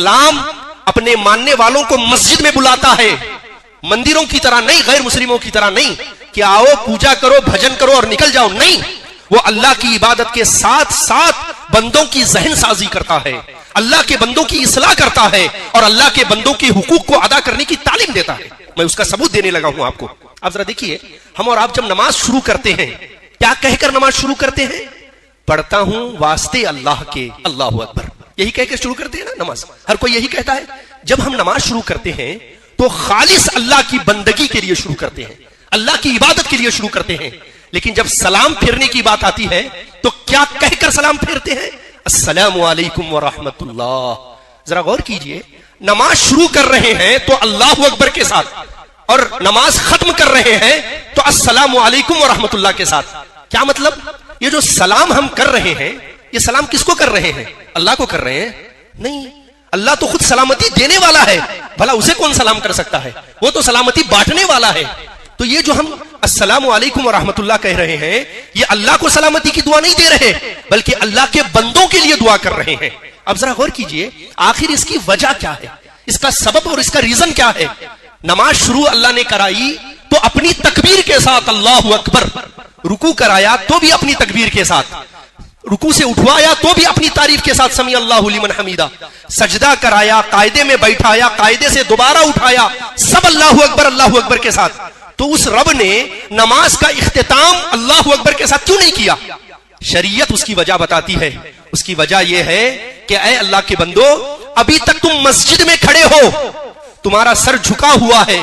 اسلام اپنے ماننے والوں کو مسجد میں بلاتا ہے، مندروں کی طرح نہیں، غیر مسلموں کی طرح نہیں کہ آؤ پوجا کرو بھجن کرو اور نکل جاؤ، نہیں، وہ اللہ کی عبادت کے ساتھ ساتھ بندوں کی ذہن سازی کرتا ہے، اللہ کے بندوں کی اصلاح کرتا ہے اور اللہ کے بندوں کے حقوق کو ادا کرنے کی تعلیم دیتا ہے۔ میں اس کا ثبوت دینے لگا ہوں آپ کو۔ آپ ذرا دیکھیے، ہم اور آپ جب نماز شروع کرتے ہیں کیا کہہ کر نماز شروع کرتے ہیں؟ پڑھتا ہوں واسطے اللہ کے، اللہ اکبر، یہی کہہ کے شروع کرتے ہیں نا نماز۔ ہر کوئی یہی کہتا ہے۔ جب ہم نماز شروع کرتے ہیں تو خالص اللہ کی بندگی کے لیے شروع کرتے ہیں، اللہ کی عبادت کے لیے شروع کرتے ہیں۔ لیکن جب سلام پھیرنے کی بات آتی ہے تو کیا کہہ کر سلام پھیرتے ہیں؟ السلام علیکم ورحمت اللہ۔ ذرا غور کیجئے، نماز شروع کر رہے ہیں تو اللہ اکبر کے ساتھ، اور نماز ختم کر رہے ہیں تو السلام علیکم ورحمت اللہ کے ساتھ۔ کیا مطلب؟ یہ جو سلام ہم کر رہے ہیں، یہ سلام کس کو کر رہے ہیں؟ اللہ کو کر رہے ہیں؟ نہیں، اللہ تو خود سلامتی دینے والا ہے، بھلا اسے کون سلام کر سکتا ہے؟ وہ تو سلامتی بانٹنے والا ہے۔ تو یہ جو ہم السلام علیکم ورحمت اللہ کہہ رہے ہیں، یہ اللہ کو سلامتی کی دعا نہیں دے رہے بلکہ اللہ کے بندوں کے لیے دعا کر رہے ہیں۔ اب ذرا غور کیجئے، آخر اس کی وجہ کیا ہے، اس کا سبب اور اس کا ریزن کیا ہے؟ نماز شروع اللہ نے کرائی تو اپنی تکبیر کے ساتھ اللہ اکبر، رکوع کرایا تو بھی اپنی تکبیر کے ساتھ، رکوع سے اٹھوایا تو بھی اپنی تعریف کے ساتھ سمیع اللہ لمن حمیدہ، سجدہ کرایا، قاعدے میں بیٹھایا، قاعدے سے دوبارہ اٹھایا، سب اللہ اکبر کے ساتھ۔ تو اس رب نے نماز کا اختتام اللہ اکبر کے ساتھ کیوں نہیں کیا؟ شریعت اس کی وجہ بتاتی ہے۔ اس کی وجہ یہ ہے کہ اے اللہ کے بندو، ابھی تک تم مسجد میں کھڑے ہو، تمہارا سر جھکا ہوا ہے،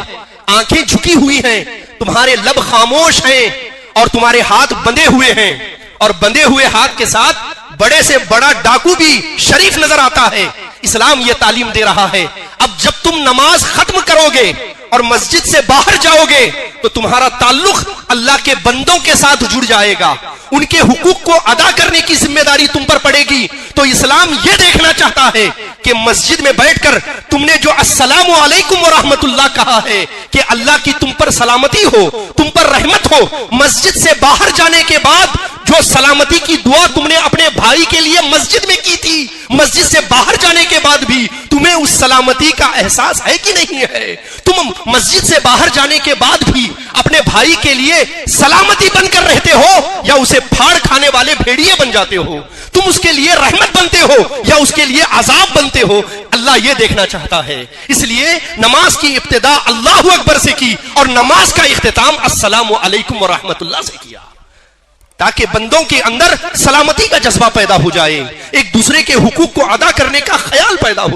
آنکھیں جھکی ہوئی ہیں، تمہارے لب خاموش ہیں اور تمہارے ہاتھ بندھے ہوئے ہیں، اور بندھے ہوئے ہاتھ کے ساتھ بڑے سے بڑا ڈاکو بھی شریف نظر آتا ہے۔ اسلام یہ تعلیم دے رہا ہے، اب جب تم نماز ختم کرو گے اور مسجد سے باہر جاؤ گے تو تمہارا تعلق اللہ کے بندوں کے ساتھ جڑ جائے گا، ان کے حقوق کو ادا کرنے کی ذمہ داری تم پر پڑے گی۔ تو اسلام یہ دیکھنا چاہتا ہے کہ مسجد میں بیٹھ کر تم نے جو السلام علیکم ورحمت اللہ کہا ہے کہ اللہ کی تم پر سلامتی ہو، تم پر رحمت ہو، مسجد سے باہر جانے کے بعد جو سلامتی کی دعا تم نے اپنے بھائی کے لیے مسجد میں کی تھی، مسجد سے باہر جانے کے بعد بھی تمہیں اس سلامتی کا احساس ہے کہ نہیں ہے؟ تم مسجد سے باہر جانے کے بعد بھی اپنے بھائی کے لیے سلامتی بن کر رہتے ہو یا اسے پھاڑ کھانے والے بھیڑیے بن جاتے ہو؟ تم اس کے لیے رحمت بنتے ہو یا اس کے لیے عذاب بنتے ہو؟ اللہ یہ دیکھنا چاہتا ہے۔ اس لیے نماز کی ابتدا اللہ اکبر سے کی اور نماز کا اختتام السلام علیکم ورحمت اللہ سے کیا، تاکہ بندوں کے اندر سلامتی کا جذبہ پیدا ہو جائے، ایک دوسرے کے حقوق کو ادا کرنے کا خیال پیدا ہو